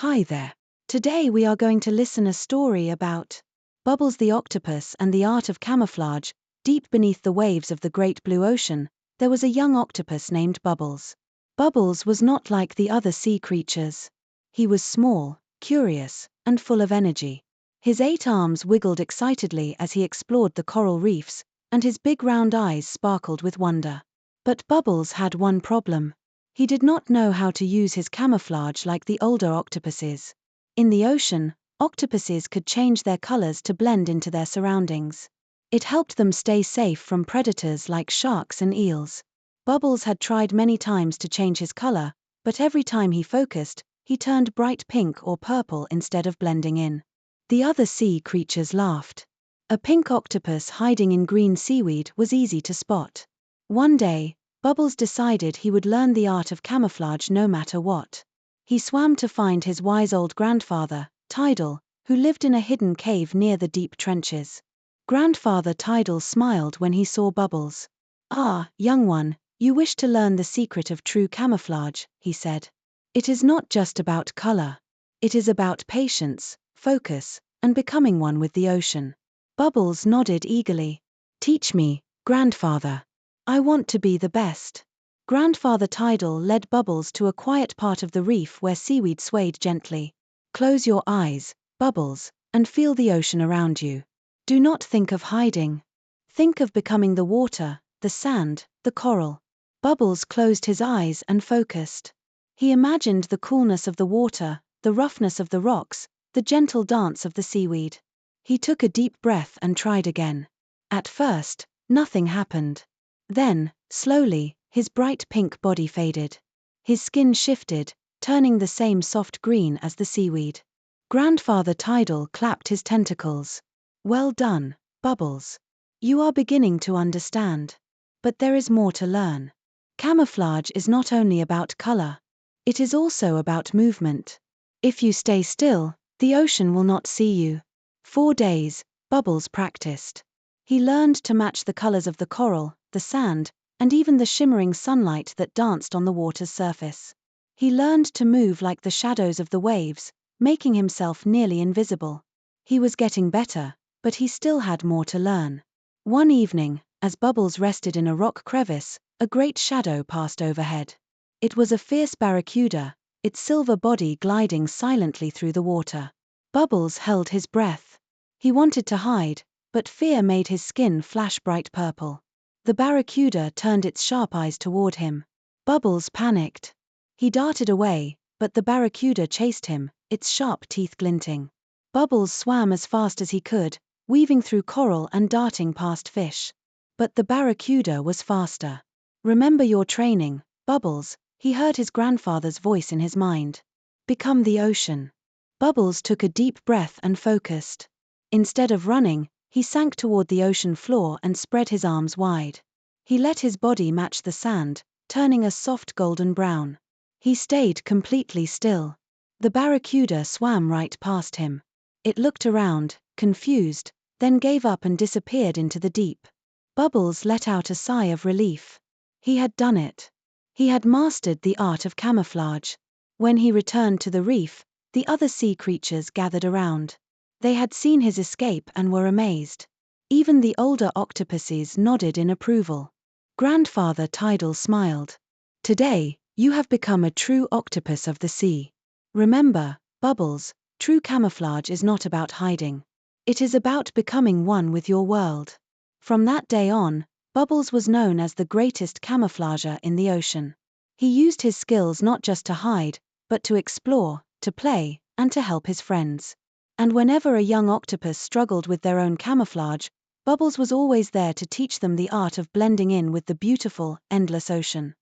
Hi there. Today we are going to listen a story about Bubbles the Octopus and the Art of Camouflage. Deep beneath the waves of the great blue ocean, there was a young octopus named Bubbles. Bubbles was not like the other sea creatures. He was small, curious, and full of energy. His 8 arms wiggled excitedly as he explored the coral reefs, and his big round eyes sparkled with wonder. But Bubbles had one problem. He did not know how to use his camouflage like the older octopuses. In the ocean, octopuses could change their colors to blend into their surroundings. It helped them stay safe from predators like sharks and eels. Bubbles had tried many times to change his color, but every time he focused, he turned bright pink or purple instead of blending in. The other sea creatures laughed. A pink octopus hiding in green seaweed was easy to spot. One day, Bubbles decided he would learn the art of camouflage no matter what. He swam to find his wise old grandfather, Tidal, who lived in a hidden cave near the deep trenches. Grandfather Tidal smiled when he saw Bubbles. "Ah, young one, you wish to learn the secret of true camouflage," he said. "It is not just about color. It is about patience, focus, and becoming one with the ocean." Bubbles nodded eagerly. "Teach me, grandfather. I want to be the best." Grandfather Tidal led Bubbles to a quiet part of the reef where seaweed swayed gently. "Close your eyes, Bubbles, and feel the ocean around you. Do not think of hiding. Think of becoming the water, the sand, the coral." Bubbles closed his eyes and focused. He imagined the coolness of the water, the roughness of the rocks, the gentle dance of the seaweed. He took a deep breath and tried again. At first, nothing happened. Then, slowly, his bright pink body faded. His skin shifted, turning the same soft green as the seaweed. Grandfather Tidal clapped his tentacles. "Well done, Bubbles. You are beginning to understand. But there is more to learn. Camouflage is not only about color. It is also about movement. If you stay still, the ocean will not see you." 4 days, Bubbles practiced. He learned to match the colors of the coral, the sand, and even the shimmering sunlight that danced on the water's surface. He learned to move like the shadows of the waves, making himself nearly invisible. He was getting better, but he still had more to learn. One evening, as Bubbles rested in a rock crevice, a great shadow passed overhead. It was a fierce barracuda, its silver body gliding silently through the water. Bubbles held his breath. He wanted to hide, but fear made his skin flash bright purple. The barracuda turned its sharp eyes toward him. Bubbles panicked. He darted away, but the barracuda chased him, its sharp teeth glinting. Bubbles swam as fast as he could, weaving through coral and darting past fish. But the barracuda was faster. "Remember your training, Bubbles," he heard his grandfather's voice in his mind. "Become the ocean." Bubbles took a deep breath and focused. Instead of running, he sank toward the ocean floor and spread his arms wide. He let his body match the sand, turning a soft golden brown. He stayed completely still. The barracuda swam right past him. It looked around, confused, then gave up and disappeared into the deep. Bubbles let out a sigh of relief. He had done it. He had mastered the art of camouflage. When he returned to the reef, the other sea creatures gathered around. They had seen his escape and were amazed. Even the older octopuses nodded in approval. Grandfather Tidal smiled. "Today, you have become a true octopus of the sea. Remember, Bubbles, true camouflage is not about hiding. It is about becoming one with your world." From that day on, Bubbles was known as the greatest camouflager in the ocean. He used his skills not just to hide, but to explore, to play, and to help his friends. And whenever a young octopus struggled with their own camouflage, Bubbles was always there to teach them the art of blending in with the beautiful, endless ocean.